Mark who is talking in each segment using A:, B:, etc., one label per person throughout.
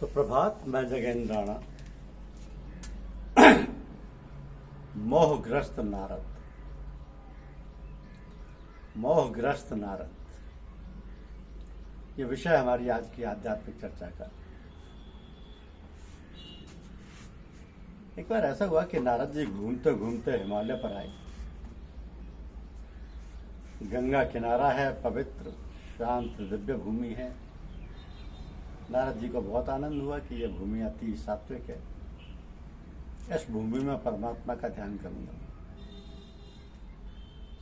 A: सुप्रभात। मैं जगेंद्र राणा। मोहग्रस्त नारद। मोहग्रस्त नारद, ये विषय हमारी आज की आध्यात्मिक चर्चा का। एक बार ऐसा हुआ कि नारद जी घूमते घूमते हिमालय पर आए। गंगा किनारा है, पवित्र शांत दिव्य भूमि है। नारद जी को बहुत आनंद हुआ कि यह भूमि अति सात्विक है। इस भूमि में परमात्मा का ध्यान करूंगा।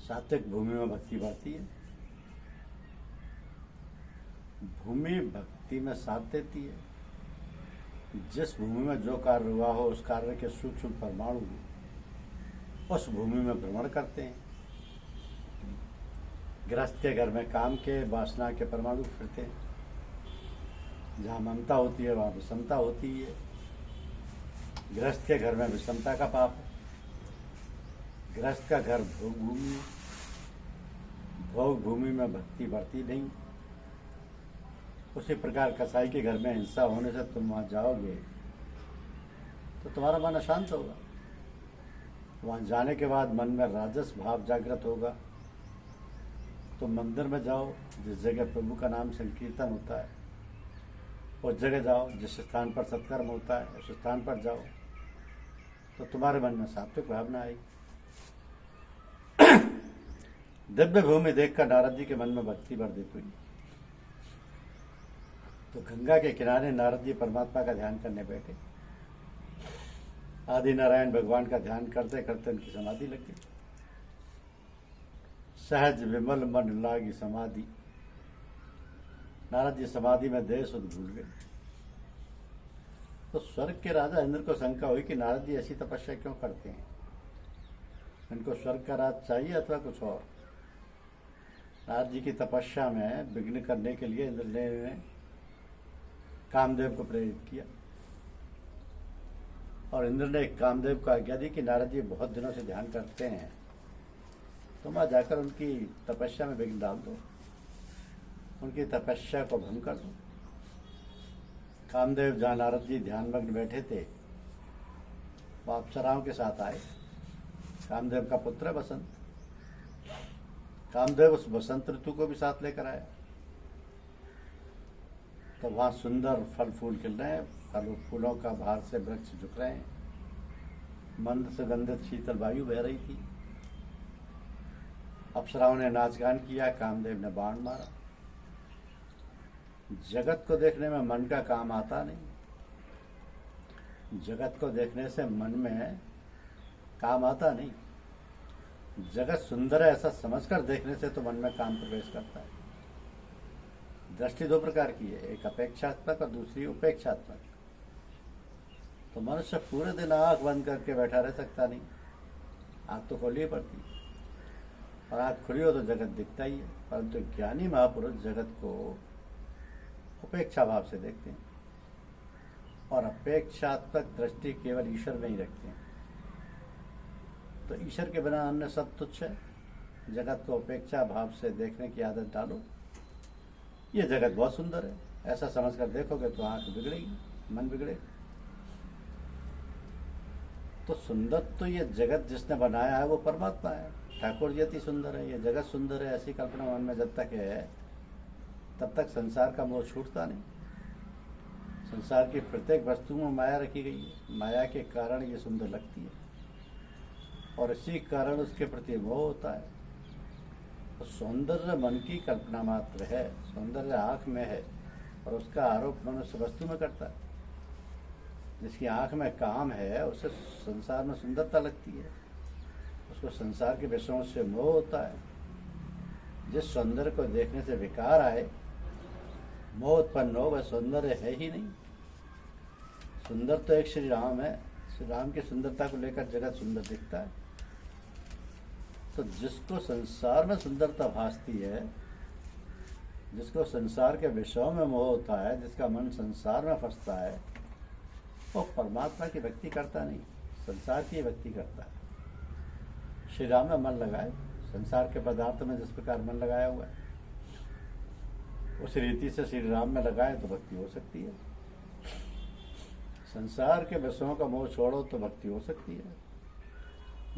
A: सात्विक भूमि में भक्ति बढ़ती है। भूमि भक्ति में साथ देती है। जिस भूमि में जो कार्य हुआ हो उस कार्य के सूक्ष्म परमाणु उस भूमि में भ्रमण करते हैं। गृहस्थ के घर में काम के वासना के परमाणु फिरते हैं। जहाँ ममता होती है वहाँ विषमता होती है। गृहस्थ के घर में विषमता का पाप है। गृहस्थ का घर भोग भूमि है। भोग भूमि में भक्ति बढ़ती नहीं। उसी प्रकार कसाई के घर में हिंसा होने से तुम वहाँ जाओगे तो तुम्हारा मन अशांत होगा। वहाँ जाने के बाद मन में राजस भाव जागृत होगा। तो मंदिर में जाओ जिस जगह प्रभु का नाम संकीर्तन होता है, उस जगह जाओ। जिस स्थान पर सत्कर्म होता है उस स्थान पर जाओ तो तुम्हारे मन में सात्विक भावना आएगी। दिव्य भूमि देखकर नारद जी के मन में भक्ति वर्धित हुई। तो गंगा के किनारे नारद जी परमात्मा का ध्यान करने बैठे। आदि नारायण भगवान का ध्यान करते करते उनकी समाधि लग गई। सहज विमल मन लागी समाधि। नारद जी समाधि में देह सुध भूल गए। तो स्वर्ग के राजा इंद्र को शंका हुई कि नारद जी ऐसी तपस्या क्यों करते हैं। इनको स्वर्ग का राज चाहिए अथवा कुछ और। नारद जी की तपस्या में विघ्न करने के लिए इंद्र ने कामदेव को प्रेरित किया। और इंद्र ने कामदेव को आज्ञा दी कि नारद जी बहुत दिनों से ध्यान करते हैं, तुम वहां जाकर उनकी तपस्या में विघ्न डाल दो, उनकी तपस्या को भंग कर दो। कामदेव जहाँ नारद जी ध्यानमग्न बैठे थे वो अप्सराओं के साथ आए। कामदेव का पुत्र है बसंत। कामदेव उस बसंत ऋतु को भी साथ लेकर आया। तो वहाँ सुंदर फल फूल खिल रहे हैं। फल फूलों का भार से वृक्ष झुक रहे हैं। मंद सुगंधित शीतल वायु बह रही थी। अप्सराओं ने नाच गान किया। कामदेव ने बाण मारा। जगत को देखने में मन का काम आता नहीं। जगत को देखने से मन में काम आता नहीं। जगत सुंदर है ऐसा समझकर देखने से तो मन में काम प्रवेश करता है। दृष्टि दो प्रकार की है, एक अपेक्षात्मक और दूसरी उपेक्षात्मक। तो मनुष्य पूरे दिन आंख बंद करके बैठा रह सकता नहीं। आंख तो खोलनी पड़ती, और आंख खुली हो तो जगत दिखता ही है। परंतु ज्ञानी महापुरुष जगत को उपेक्षा भाव से देखते हैं और अपेक्षात्मक दृष्टि केवल ईश्वर में ही रखते हैं। तो ईश्वर के बिना अन्य सब तुच्छ है। जगत को उपेक्षा भाव से देखने की आदत डालो। ये जगत बहुत सुंदर है ऐसा समझकर देखोगे तो आंख बिगड़ेगी, मन बिगड़ेगा। तो सुंदर तो ये जगत जिसने बनाया है वो परमात्मा है। ठाकुर जी अति सुंदर है, ये जगत सुंदर है ऐसी कल्पना मन में जब तक है तब तक संसार का मोह छूटता नहीं। संसार की प्रत्येक वस्तु में माया रखी गई है। माया के कारण ये सुंदर लगती है और इसी कारण उसके प्रति मोह होता है। तो सौंदर्य मन की कल्पना मात्र है। सौंदर्य आँख में है और उसका आरोप मनुष्य वस्तु में करता है। जिसकी आँख में काम है उसे संसार में सुंदरता लगती है, उसको संसार के विषयों से मोह होता है। जिस सौंदर्य को देखने से विकार आए, मोह उत्पन्न हो, वह सौंदर्य है ही नहीं। सुंदर तो एक श्री राम है। श्री राम की सुंदरता को लेकर जगत सुंदर दिखता है। तो जिसको संसार में सुंदरता भासती है, जिसको संसार के विषयों में मोह होता है, जिसका मन संसार में फंसता है, वो परमात्मा की भक्ति करता नहीं, संसार की भक्ति करता है। श्री राम में मन लगाए, संसार के पदार्थ में जिस प्रकार मन लगाया हुआ है उस रीति से श्री राम में लगाए तो भक्ति हो सकती है। संसार के विषयों का मोह छोड़ो तो भक्ति हो सकती है।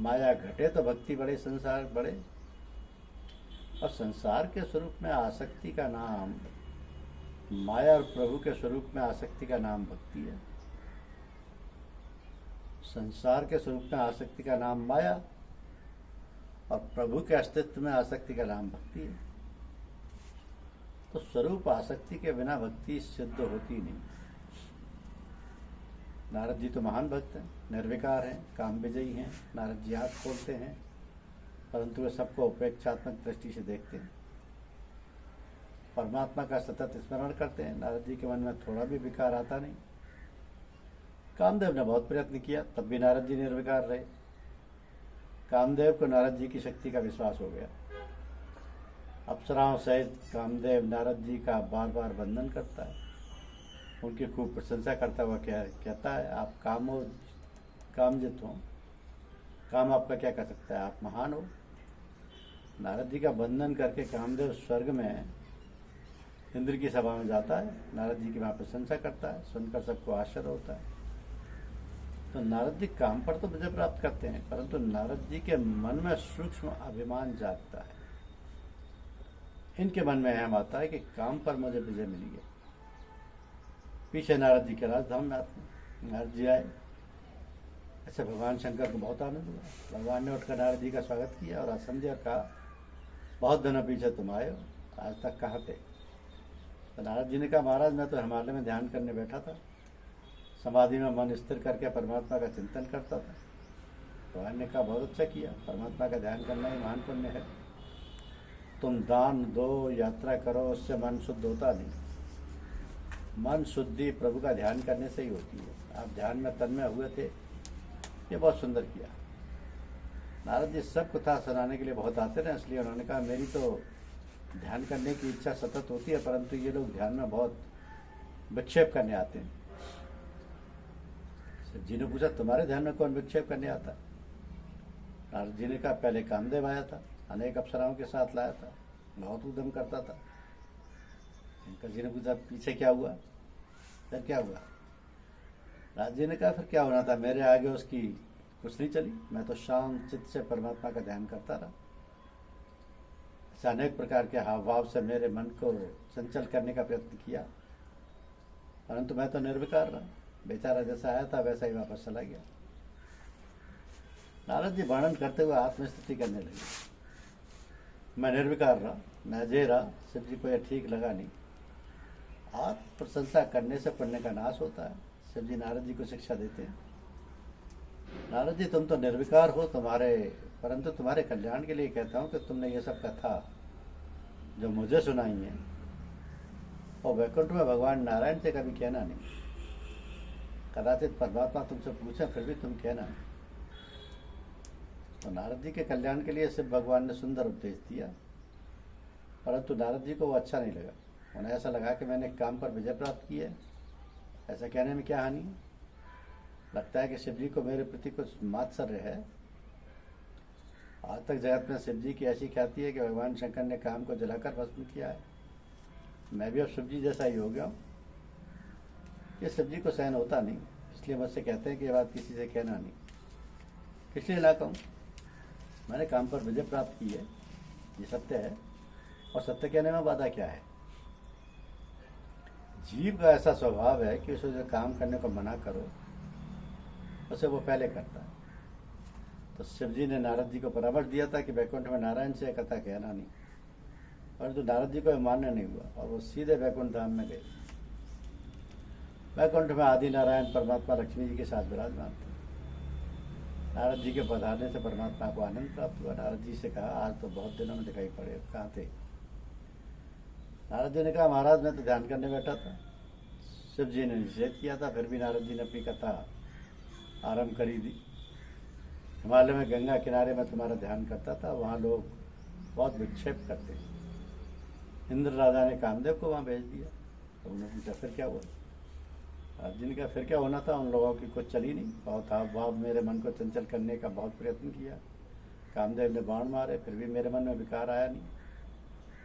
A: माया घटे तो भक्ति बढ़े, संसार बढ़े। और संसार के स्वरूप में आसक्ति का नाम माया और प्रभु के स्वरूप में आसक्ति का नाम भक्ति है। संसार के स्वरूप में आसक्ति का नाम माया और प्रभु के अस्तित्व में आसक्ति का नाम भक्ति है। तो स्वरूप आसक्ति के बिना भक्ति सिद्ध होती नहीं। नारद जी तो महान भक्त हैं, निर्विकार हैं, काम विजयी हैं। नारद जी हाथ खोलते हैं, परंतु वे सबको उपेक्षात्मक दृष्टि से देखते हैं। परमात्मा का सतत स्मरण करते हैं। नारद जी के मन में थोड़ा भी विकार आता नहीं। कामदेव ने बहुत प्रयत्न किया, तब भी नारद जी निर्विकार रहे। कामदेव को नारद जी की शक्ति का विश्वास हो गया। अप्सराओं सहित कामदेव नारद जी का बार बार वंदन करता है, उनकी खूब प्रशंसा करता हुआ कहता है, आप कामजित हो, काम आपका क्या कर सकता है, आप महान हो। नारद जी का वंदन करके कामदेव स्वर्ग में इंद्र की सभा में जाता है, नारद जी की वहाँ प्रशंसा करता है, सुनकर सबको आश्चर्य होता है। तो नारद जी काम पर तो विजय प्राप्त करते हैं, परंतु नारद जी के मन में सूक्ष्म अभिमान जागता है। इनके मन में एहम आता है कि काम पर मुझे विजय मिली है। पीछे नारद जी के राजधाम में आते हैं। नारद जी आए, ऐसे भगवान शंकर को बहुत आनंद हुआ। भगवान ने उठकर नारद जी का स्वागत किया और आसन दिया, कहा बहुत दिनों पीछे तुम आए हो, आज तक कहाँ थे। तो नारद जी ने कहा, महाराज मैं तो हिमालय में ध्यान करने बैठा था, समाधि में मन स्थिर करके परमात्मा का चिंतन करता था। भगवान ने कहा बहुत अच्छा किया, परमात्मा का ध्यान करना ही महान पुण्य है। तुम दान दो, यात्रा करो, उससे मन शुद्ध होता नहीं। मन शुद्धि प्रभु का ध्यान करने से ही होती है। आप ध्यान में तन्मय हुए थे, ये बहुत सुंदर किया। नारद जी सब कथा सुनाने के लिए बहुत आते रहे, इसलिए उन्होंने कहा मेरी तो ध्यान करने की इच्छा सतत होती है, परंतु ये लोग ध्यान में बहुत विक्षेप करने आते हैं। शिव जी ने पूछा तुम्हारे ध्यान में कौन विक्षेप करने आता। नारद जी ने कहा पहले कामदेव आया था, अनेक अप्सराओं के साथ लाया था, बहुत उद्यम करता था। शंकर जी ने पूछा पीछे क्या हुआ, फिर क्या हुआ। नारद जी ने कहा फिर क्या होना था, मेरे आगे उसकी कुछ नहीं चली, मैं तो शांत चित्त से परमात्मा का ध्यान करता रहा। ऐसे अनेक प्रकार के हाव भाव से मेरे मन को चंचल करने का प्रयत्न किया, परंतु मैं तो निर्विकार रहा। बेचारा जैसा आया था वैसा ही वापस चला गया। नारद जी वर्णन करते हुए आत्मस्तुति करने लगे। मैं निर्विकार रहा, मैं अजय रहा। शिव जी को यह ठीक लगा नहीं। आत्म प्रशंसा करने से पुण्य का नाश होता है। शिव जी नारद जी को शिक्षा देते हैं, नारद जी तुम तो निर्विकार हो, परंतु तुम्हारे कल्याण के लिए कहता हूँ कि तुमने ये सब कथा जो मुझे सुनाई है और वैकुंठ में भगवान नारायण से कभी कहना नहीं। कदाचित परमात्मा तुमसे पूछे फिर भी तुम कहना नहीं। तो नारद जी के कल्याण के लिए शिव भगवान ने सुंदर उपदेश दिया, परंतु नारद जी को वो अच्छा नहीं लगा। उन्हें ऐसा लगा कि मैंने काम पर विजय प्राप्त की है, ऐसा कहने में क्या हानि है। लगता है कि शिव जी को मेरे प्रति कुछ मात्सर्य है। आज तक जगत में शिव जी की ऐसी ख्याति है कि भगवान शंकर ने काम को जलाकर भस्म किया है। मैं भी अब शिव जी जैसा ही हो गया हूँ। ये शिव जी को सहन होता नहीं, इसलिए मुझसे कहते हैं कि ये बात किसी से कहना नहीं। इसलिए ना कहूँ, मैंने काम पर विजय प्राप्त की है, ये सत्य है, और सत्य कहने में बाधा क्या है। जीव का ऐसा स्वभाव है कि उसे जो काम करने को मना करो उसे वो पहले करता है। तो शिव जी ने नारद जी को परामर्श दिया था कि वैकुंठ में नारायण से कथा कहना नहीं, परंतु नारद जी को मान्य नहीं हुआ और वो सीधे वैकुंठ धाम में गए। वैकुंठ में आदि नारायण परमात्मा लक्ष्मी जी के साथ विराजमान थे। नारद जी के पधारने से परमात्मा को आनंद प्राप्त हुआ। नारद जी से कहा आज तो बहुत दिनों में दिखाई पड़े, कहाँ थे। नारद जी ने कहा महाराज मैं तो ध्यान करने बैठा था। शिव जी ने निषेध किया था, फिर भी नारद जी ने अपनी कथा आरंभ करी दी। हिमालय में गंगा किनारे में तुम्हारा ध्यान करता था, वहाँ लोग बहुत विक्षेप करते। इंद्र राजा ने कामदेव को वहाँ भेज दिया। तो उन्होंने पूछा फिर क्या हुआ। नारद जी ने कहा फिर क्या होना था, उन लोगों की कुछ चली नहीं। बहुत हाव भाव मेरे मन को चंचल करने का बहुत प्रयत्न किया। कामदेव ने बाण मारे, फिर भी मेरे मन में विकार आया नहीं।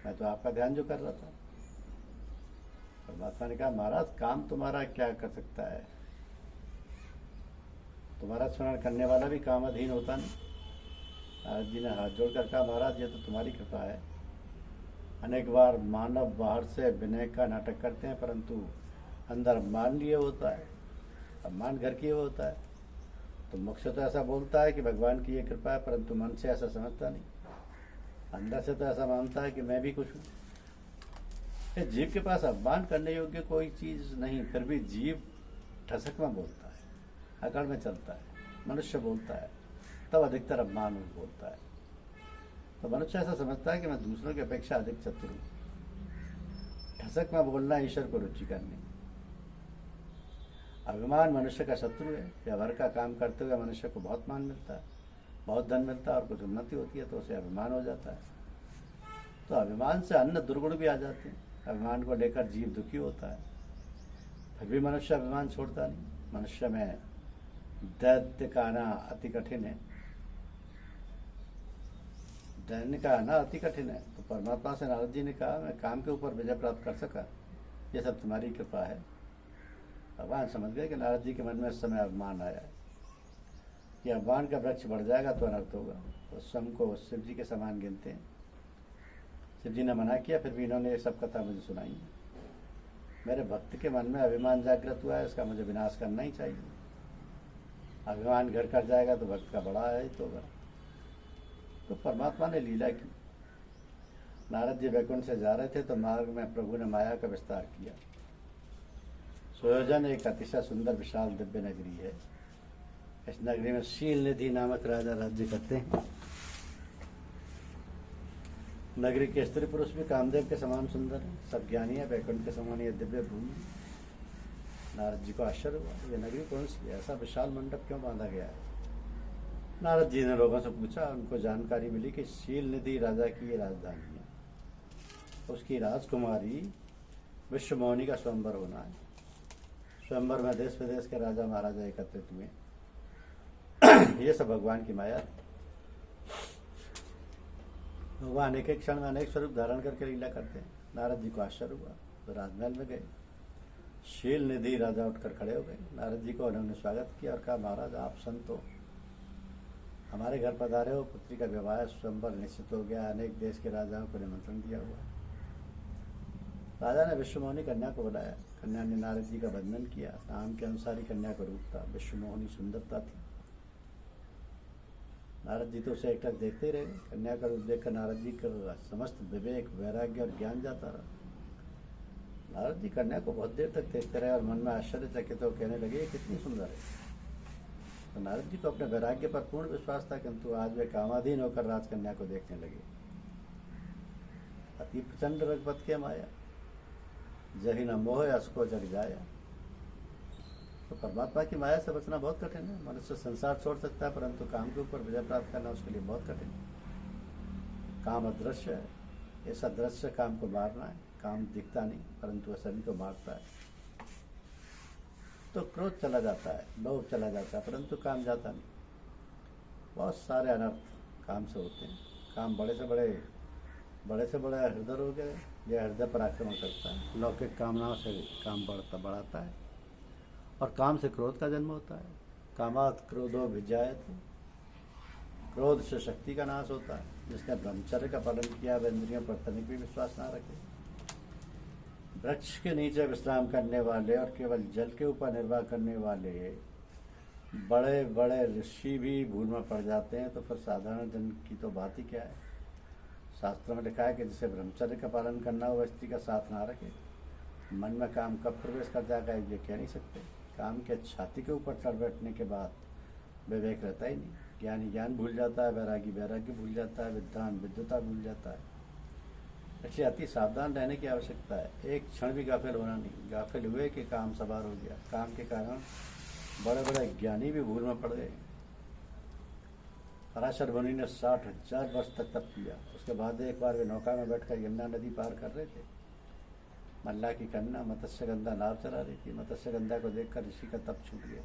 A: मैं तो आपका ध्यान जो कर रहा था। परमात्मा ने कहा महाराज काम तुम्हारा क्या कर सकता है, तुम्हारा स्मरण करने वाला भी काम अधीन होता नहीं। नारद जी ने हाथ जोड़कर कहा, महाराज ये तो तुम्हारी कृपा है। अनेक बार मानव बाहर से विनय का नाटक करते हैं, परंतु अंदर अभिमान लिए होता है, अभिमान घर किए होता है। तो मुख से तो ऐसा बोलता है कि भगवान की ये कृपा है, परंतु मन से ऐसा समझता नहीं। अंदर से तो ऐसा मानता है कि मैं भी कुछ हूँ। जीव के पास अभिमान करने योग्य कोई चीज नहीं, फिर भी जीव ठसक में बोलता है, अकड़ में चलता है। मनुष्य बोलता है तब अधिकतर अभिमान में बोलता है। तो मनुष्य ऐसा समझता है कि मैं दूसरों की अपेक्षा अधिक चतुर हूँ। ठसक में बोलना ईश्वर को रुचिकर नहीं। अभिमान मनुष्य का शत्रु है। व्यवहार का काम करते हुए मनुष्य को बहुत मान मिलता है, बहुत धन मिलता है और कुछ उन्नति होती है तो उसे अभिमान हो जाता है। तो अभिमान से अन्य दुर्गुण भी आ जाते हैं। अभिमान को लेकर जीव दुखी होता है, फिर भी मनुष्य अभिमान छोड़ता नहीं। मनुष्य में दैत्य का आना अति कठिन है, दैन्य का आना अति कठिन है। तो परमात्मा से नारद जी ने कहा, मैं काम के ऊपर विजय प्राप्त कर सका, ये सब तुम्हारी कृपा है। भगवान समझ गए कि नारद जी के मन में इस समय अभिमान आया है कि अभिमान का वृक्ष बढ़ जाएगा तो अनर्थ होगा। तो स्वयं को शिव जी के समान गिनते हैं। शिव जी ने मना किया, फिर भी इन्होंने ये सब कथा मुझे सुनाई है। मेरे भक्त के मन में अभिमान जागृत हुआ है, इसका मुझे विनाश करना ही चाहिए। अभिमान घर कर जाएगा तो भक्त का बड़ा है तो होगा। तो परमात्मा ने लीला की। नारद जी वैकुंठ से जा रहे थे तो मार्ग में प्रभु ने माया का विस्तार किया। सुयोजन एक अतिशय सुंदर विशाल दिव्य नगरी है। इस नगरी में शील निधि नामक राजा राज्य करते हैं। नगरी के स्त्री पुरुष भी कामदेव के समान सुंदर है, सब ज्ञानी है। वैकुंठ के समान ये दिव्य भूमि। नारद जी को आश्चर्य हुआ, ये नगरी कौन सी है, ऐसा विशाल मंडप क्यों बांधा गया है। नारद जी ने लोगों से पूछा, उनको जानकारी मिली कि शील निधि राजा की ये राजधानी है। उसकी राजकुमारी विश्वमोहिनी का स्वयंवर होना है। स्वयंवर में देश विदेश के राजा महाराजा एकत्रित हुए। ये सब भगवान की माया है। भगवान एक एक क्षण में अनेक स्वरूप धारण करके लीला करते हैं। नारद जी को आश्चर्य हुआ तो राजमहल में गए। शील निधि राजा उठकर खड़े हो गए। नारद जी को उन्होंने स्वागत किया और कहा, महाराज आप संत हो, हमारे घर पधारे हो। पुत्री का विवाह स्वयंवर निश्चित हो गया। अनेक देश के राजाओं को निमंत्रण दिया हुआ। राजा ने विश्वमोहिनी कन्या को बुलाया। कन्या ने नारद जी का वंदन किया। नाम के अनुसार ही कन्या का रूप था। विश्वमोहिनी सुंदरता थी। नारद जी तो उसे एकटक देखते ही रहे। कन्या का रूप देखकर नारद जी का समस्त विवेक, वैराग्य और ज्ञान जाता रहा। नारद जी कन्या को बहुत देर तक देखते रहे और मन में आश्चर्यचकित हो कहने लगे, ये कितनी सुंदर है। तो नारद जी को अपने वैराग्य पर पूर्ण विश्वास था, किंतु आज वे कामाधीन होकर राजकन्या को देखने लगे। अति प्रचंड रघुपत के माया, जही न मोह असको जग जाया। तो परमात्मा की माया से बचना बहुत कठिन है। मनुष्य संसार छोड़ सकता है, परंतु काम के ऊपर विजय प्राप्त करना उसके लिए बहुत कठिन है। काम अदृश्य है। इस अदृश्य काम को मारना है। काम दिखता नहीं, परंतु वह सभी को मारता है। तो क्रोध चला जाता है, लोभ चला जाता है, परंतु काम जाता नहीं। बहुत सारे अनर्थ काम से होते हैं। काम बड़े से बड़े हृदय हो गए, यह हृदय पर आक्रमण करता है। लौकिक कामनाओं से काम बढ़ाता है और काम से क्रोध का जन्म होता है। कामात् क्रोधो विजायते। क्रोध से शक्ति का नाश होता है। जिसने ब्रह्मचर्य का पालन किया वह इंद्रियों पर तनिक भी विश्वास ना रखे। वृक्ष के नीचे विश्राम करने वाले और केवल जल के ऊपर निर्वाह करने वाले बड़े बड़े ऋषि भी भूल में पड़ जाते हैं, तो फिर साधारण जन की तो बात ही क्या है। शास्त्र में लिखा है कि जिसे ब्रह्मचर्य का पालन करना हो वह स्त्री का साथ ना रखे। मन में काम कब प्रवेश कर जाएगा ये कह नहीं सकते। काम के छाती के ऊपर चढ़ बैठने के बाद विवेक रहता ही नहीं। ज्ञानी ज्ञान भूल जाता है, वैरागी वैराग्य भूल जाता है, विद्वान विद्वता भूल जाता है। इसलिए अति सावधान रहने की आवश्यकता है। एक क्षण भी गाफिल होना नहीं। गाफिल हुए कि काम सवार हो गया। काम के कारण बड़े बड़े ज्ञानी भी भूल में पड़ गए। पराशर मुनि ने 60,000 वर्ष तक तप किया। उसके बाद एक बार वे नौका में बैठकर यमुना नदी पार कर रहे थे। मल्ला की कन्या मत्स्यगंधा नाव चला रही थी। मत्स्यगंधा को देखकर ऋषि का तप छूट गया।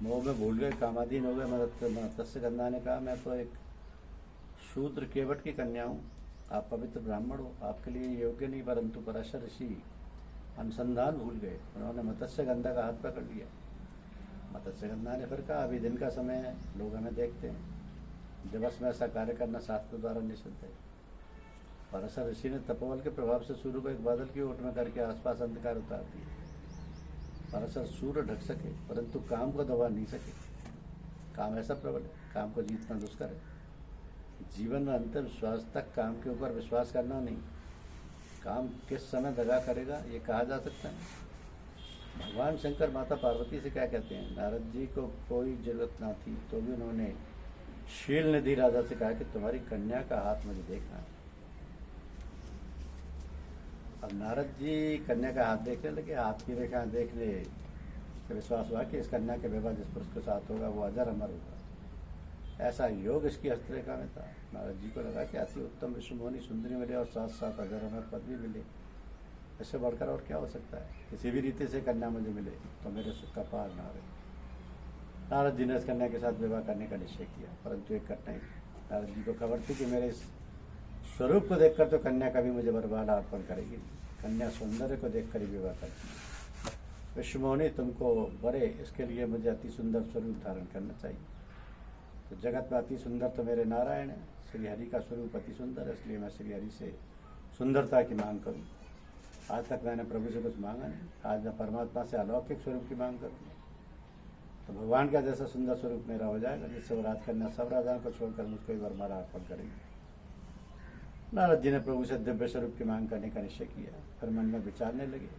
A: मोह में भूल गए, कामाधीन हो गए। मत्स्यगंधा ने कहा, मैं तो एक शूद्र केवट की कन्या हूँ, आप पवित्र ब्राह्मण हो, आपके लिए योग्य नहीं। परंतु पराशर ऋषि अनुसंधान भूल गए। उन्होंने मत्स्यगंधा का हाथ पकड़ लिया मत्स्य गंधा ने फिर कहा अभी दिन का समय है, लोग हमें देखते हैं, दिवस में ऐसा कार्य करना शास्त्र द्वारा निषिद्ध है। पराशर ऋषि ने तपोबल के प्रभाव से सूर्य को एक बादल की ओट में करके आसपास अंधकार उतार दिया। पराशर सूर्य ढक सके परंतु काम को दबा नहीं सके। काम ऐसा प्रबल है, काम को जीतना दुष्कर है। जीवन में अंतिम श्वास तक काम के ऊपर विश्वास करना नहीं, काम किस समय दगा करेगा ये कहा जा सकता है। भगवान शंकर माता पार्वती से क्या कहते हैं, नारद जी को कोई जरूरत ना थी तो भी उन्होंने शील निधि राजा से कहा कि तुम्हारी कन्या का हाथ मुझे देखना है। अब नारद जी कन्या का हाथ देखने लगे, हाथ की रेखा देखने तो विश्वास हुआ कि इस कन्या के विवाह जिस पुरुष के साथ होगा वो अजर अमर होगा। ऐसा योग इसकी हस्तरेखा में था। नारद जी को लगा कि अति उत्तम विश्वमोहनी सुंदरी मिले और साथ साथ अजर अमर पद भी मिले, इससे बढ़कर और क्या हो सकता है। किसी भी रीति से कन्या मुझे मिले तो मेरे सुख का पार ना रहे। नारद जी ने इस कन्या के साथ विवाह करने का निश्चय किया, परंतु एक कठिनाई। नारद जी को खबर थी कि मेरे इस स्वरूप को देखकर तो कन्या कभी मुझे बर्बाद अर्पण करेगी। कन्या सौंदर्य को देखकर ही विवाह करती है। विश्वमोहनी तुमको बड़े, इसके लिए मुझे अति सुंदर स्वरूप धारण करना चाहिए। तो जगत में अति सुंदर तो मेरे नारायण है, श्री हरि का स्वरूप अति सुंदर है, इसलिए मैं श्री हरि से सुंदरता की मांग करूँ। आज तक मैंने प्रभु से कुछ मांगा नहीं, आज मैं परमात्मा से अलौकिक स्वरूप की मांग करूँगा। तो भगवान का जैसा सुंदर स्वरूप मेरा हो जाएगा, जिससे वो राजकन्या सब राजाओं को छोड़कर मुझको ही वरमाला अर्पण करेगी। नारद जी ने प्रभु से दिव्य स्वरूप की मांग करने का निश्चय किया। फिर मन में विचारने लगे,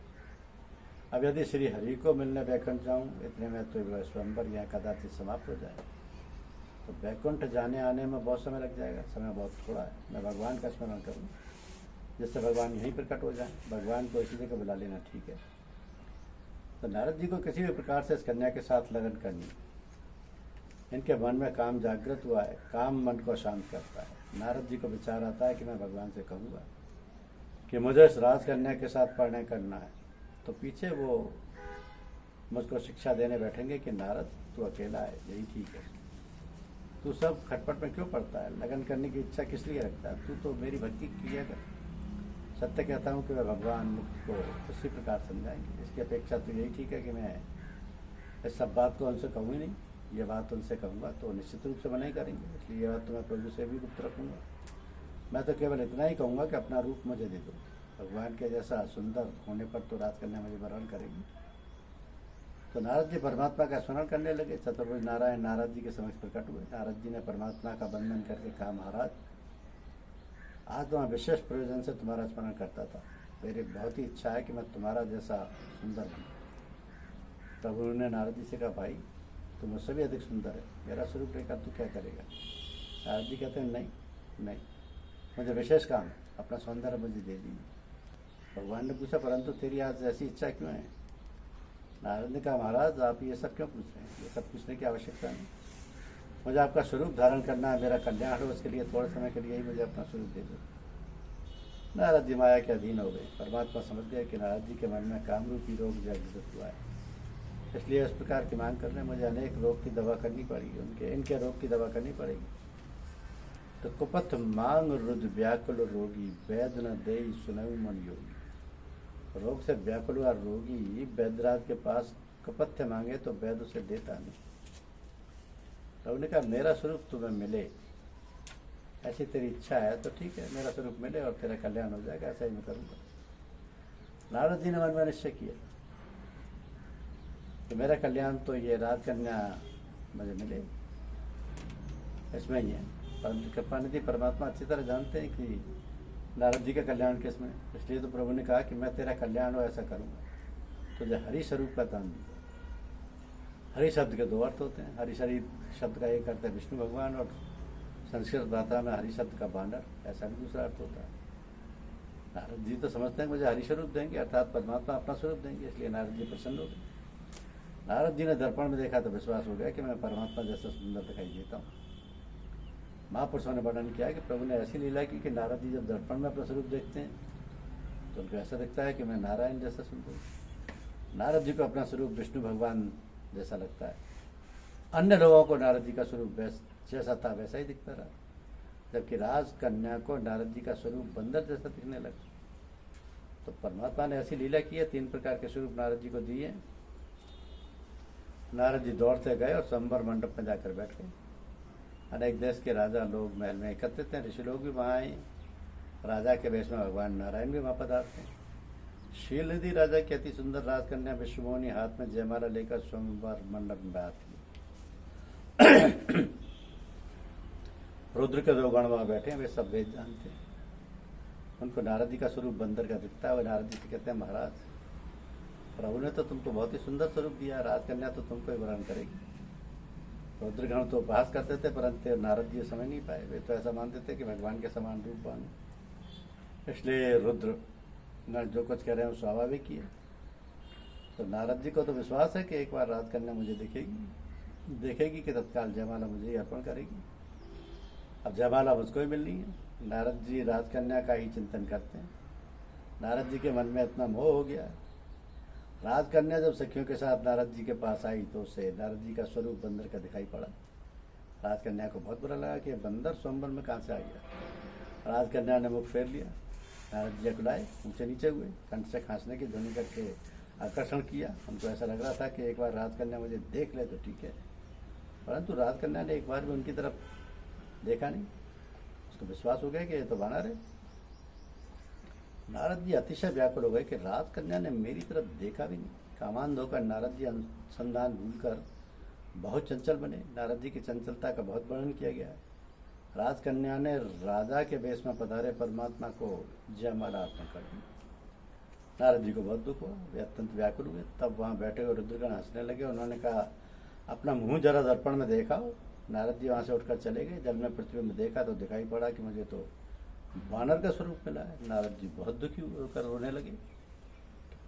A: अब यदि श्री हरि को मिलने बैकुंठ जाऊं, इतने में तो स्वयंवर यह कदाचित समाप्त हो जाए। तो बैकुंठ जाने आने में बहुत समय लग जाएगा, समय बहुत थोड़ा है। मैं भगवान का स्मरण करूं जिससे भगवान यहीं प्रकट हो जाए। भगवान को इसी जगह बुला लेना ठीक है। तो नारद जी को किसी भी प्रकार से इस कन्या के साथ लगन करनी। इनके मन में काम जागृत हुआ है, काम मन को शांत करता है। नारद जी को विचार आता है कि मैं भगवान से कहूँगा कि मुझे इस राजकन्या के साथ परिणय करना है। तो पीछे वो मुझको शिक्षा देने बैठेंगे कि नारद तू अकेला है, यही ठीक है, तू सब खटपट में क्यों पड़ता है, लगन करने की इच्छा किस लिए रखता है, तू तो मेरी भक्ति किया कर। सत्य कहता हूँ कि वह भगवान मुझ को उसी प्रकार समझाएंगे। इसकी अपेक्षा तो यही ठीक है कि मैं इस सब बात को उनसे कहूँ ही नहीं। ये बात उनसे कहूँगा तो निश्चित रूप से मना ही करेंगे, इसलिए ये बात तो मैं प्रभु से भी गुप्त रखूँगा। मैं तो केवल इतना ही कहूँगा कि अपना रूप मुझे दे दो। भगवान के जैसा सुंदर होने पर तो राजकन्या मुझे वरण करेगी। तो नारद जी परमात्मा का स्मरण करने लगे। चतुर्भुज नारायण नारद जी के समक्ष प्रकट हुए। नारद जी ने परमात्मा का बंधन करके कहा, महाराज आज तो मैं विशेष प्रयोजन से तुम्हारा स्मरण करता था। मेरी बहुत ही इच्छा है कि मैं तुम्हारा जैसा सुंदर हूँ। प्रभु ने नारद जी से कहा, भाई तुम मुझसे भी अधिक सुंदर है, मेरा स्वरूप लेकर तू क्या करेगा। नारद जी कहते हैं, नहीं, मुझे विशेष काम है, अपना सौंदर्य मुझे दे दीजिए। भगवान ने पूछा, परंतु तेरी आज ऐसी इच्छा क्यों है। नारद ने कहा, महाराज आप ये सब क्यों पूछ रहे हैं, ये सब पूछने की आवश्यकता नहीं। मुझे आपका स्वरूप धारण करना है, मेरा कल्याण हो, उसके लिए थोड़े समय के लिए ही मुझे अपना स्वरूप दे दो। नारद जी माया के अधीन हो गए। परमात्मा समझ गए कि नारद जी के मन में कामरूपी रोग जागृत हुआ है, इसलिए इस प्रकार की मांग करने मुझे अनेक रोग की दवा करनी पड़ेगी, इनके रोग की दवा करनी पड़ेगी। तो कुपथ मांग रुद व्याकुल रोगी, वैद न दे सुनऊ मन योगी। रोग से व्याकुल हुआ रोगी वैद्यराज के पास कपथ्य मांगे तो वैद्य उसे देता नहीं। तो उन्होंने कहा, मेरा स्वरूप तुम्हें मिले, ऐसी तेरी इच्छा है तो ठीक है, मेरा स्वरूप मिले और तेरा कल्याण हो जाएगा, ऐसा ही मैं करूँगा। नारद जी ने मन में निश्चय किया कि मेरा कल्याण तो ये राजकन्या मुझे मिले, इसमें ही है। परंतु कृपानिधि परमात्मा अच्छी तरह जानते हैं कि नारद जी का कल्याण किसमें, इसलिए तो प्रभु ने कहा कि मैं तेरा कल्याण हो ऐसा करूँगा। तुझे हरि स्वरूप का दान दूंगा। हरि शब्द के दो अर्थ होते हैं। हरि शब्द का एक अर्थ है विष्णु भगवान, और संस्कृत भाषा में हरि शब्द का बानर, ऐसा भी दूसरा अर्थ होता है। नारद जी तो समझते हैं मुझे हरि स्वरूप देंगे, अर्थात परमात्मा अपना स्वरूप देंगे, इसलिए नारद जी प्रसन्न हो गए। नारद जी ने दर्पण में देखा तो विश्वास हो गया कि मैं परमात्मा जैसा सुंदर दिखाई देता हूँ। महापुरुषों ने वर्णन किया कि प्रभु ने ऐसी लीला की कि नारद जी जब दर्पण में अपना स्वरूप देखते हैं तो उनको ऐसा दिखता है कि मैं नारायण जैसा सुंदर हूँ। नारद जी को अपना स्वरूप विष्णु भगवान जैसा लगता है। अन्य लोगों को नारद जी का स्वरूप जैसा था वैसा ही दिखता रहा, जबकि राजकन्या को नारद जी का स्वरूप बंदर जैसा दिखने लगा। तो परमात्मा ने ऐसी लीला की है, 3 प्रकार के स्वरूप नारद जी को दिए। नारद जी दौड़ते गए और संबर मंडप में जाकर बैठ गए। अनेक देश के राजा लोग महल में एकत्रित हैं, ऋषि लोग भी वहाँ आए। राजा के वेश में भगवान नारायण भी वहाँ पधारते हैं। शीलनिधि राजा की अति सुंदर राजकन्या विश्वमोहिनी हाथ में जयमाला लेकर स्वयंवर मंडप में आती है। रुद्र के 2 गण वहाँ बैठे हैं, वे सब वेद जानते हैं। उनको नारद जी का स्वरूप बंदर का दिखता है। वे नारद जी से कहते हैं, महाराज प्रभु ने तो तुमको बहुत ही सुंदर स्वरूप दिया, राजकन्या तो तुमको ही वरण करेगी। रुद्रगण तो उपहास करते थे, परंतु नारद जी समझ नहीं पाए। वे तो ऐसा मानते थे कि भगवान के समान रूपवान, इसलिए रुद्र जो कुछ कह रहे हैं वो स्वाभाविक ही है। तो नारद जी को तो विश्वास है कि एक बार राजकन्या मुझे देखेगी कि तत्काल जयमाला मुझे ही अर्पण करेगी। अब जयमाला मुझको ही मिलनी है। नारद जी राजकन्या का ही चिंतन करते हैं। नारद जी के मन में इतना मोह हो गया। राजकन्या जब सखियों के साथ नारद जी के पास आई तो उसे नारद जी का स्वरूप बंदर का दिखाई पड़ा। राजकन्या को बहुत बुरा लगा कि बंदर स्वयंवर में कहाँ से आ गया। राजकन्या ने मुख फेर लिया। नारद जी अकुलाए, ऊंचे नीचे हुए, कंठ से खांसने की ध्वनि करके आकर्षण किया। हमको ऐसा लग रहा था कि एक बार राजकन्या मुझे देख ले तो ठीक है, परंतु राजकन्या ने एक बार भी उनकी तरफ देखा नहीं। उसको विश्वास हो गया कि ये तो वानर है। नारद जी अतिशय व्याकुल हो गए कि राजकन्या ने मेरी तरफ देखा भी नहीं। कामांध होकर नारद जी अनुसंधान भूलकर बहुत चंचल बने। नारद जी की चंचलता का बहुत वर्णन किया गया है। राजकन्या ने राजा के वेश में पधारे परमात्मा को जयमाला अर्पण कर दी। नारद जी को बहुत दुख हुआ, वे अत्यंत व्याकुल हुए। तब वहाँ बैठे हुए रुद्रगण हंसने लगे। उन्होंने कहा, अपना मुंह जरा दर्पण में देखा। नारद जी वहाँ से उठकर चले गए। जल में पृथ्वी में देखा तो दिखाई पड़ा कि मुझे तो वानर का स्वरूप मिला है। नारद जी बहुत दुखी होकर रोने लगे।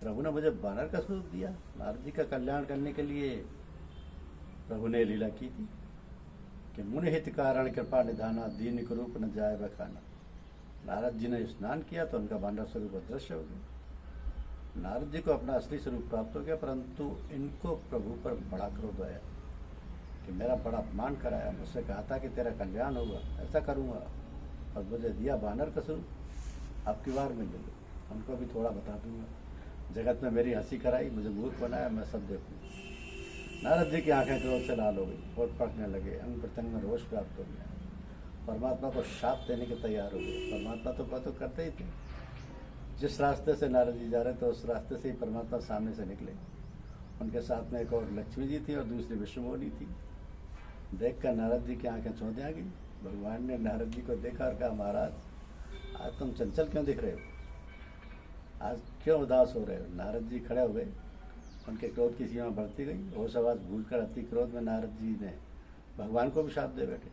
A: प्रभु ने मुझे वानर का स्वरूप दिया। नारद जी का कल्याण करने के लिए प्रभु ने लीला की थी कि मुनि हित कारण कृपा निधाना, दीन रूप न जाए बखाना। नारद जी ने स्नान किया तो उनका वानर स्वरूप अदृश्य हो गया। नारद जी को अपना असली स्वरूप प्राप्त हो गया, परंतु इनको प्रभु पर बड़ा क्रोध आया कि मेरा बड़ा अपमान कराया। मुझसे कहा था कि तेरा कल्याण होगा, ऐसा करूँगा, और मुझे दिया वानर का स्वरूप। अब की बार में ले लो, उनको भी थोड़ा बता दूंगा। जगत में मेरी हंसी कराई, मुझे मूर्ख बनाया, मैं सब देखूँ। नारद जी की आंखें क्रोध से लाल हो गई, होठ फटने लगे, अंग प्रत्यंग में रोष प्राप्त हो गया। परमात्मा को शाप देने के तैयार हो गए। परमात्मा तो बात करते ही थे। जिस रास्ते से नारद जी जा रहे थे उस रास्ते से ही परमात्मा सामने से निकले। उनके साथ में एक और लक्ष्मी जी थी और दूसरी विष्णुमोहिनी थी। देखकर नारद जी की आंखें चौंधिया गई। भगवान ने नारद जी को देखा और कहा, महाराज आज तुम चंचल क्यों दिख रहे हो, आज क्यों उदास हो रहे हो। नारद जी खड़े हो गए। उनके क्रोध की सीमा बढ़ती गई। होश आवाज भूलकर अति क्रोध में नारद जी ने भगवान को भी शाप दे बैठे।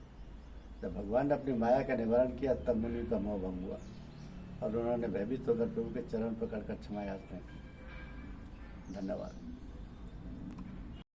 A: जब भगवान ने अपनी माया का निवारण किया तब मुनि का मोह भंग हुआ और उन्होंने भयभीत होकर प्रभु के चरण पकड़कर क्षमा याचना की। धन्यवाद।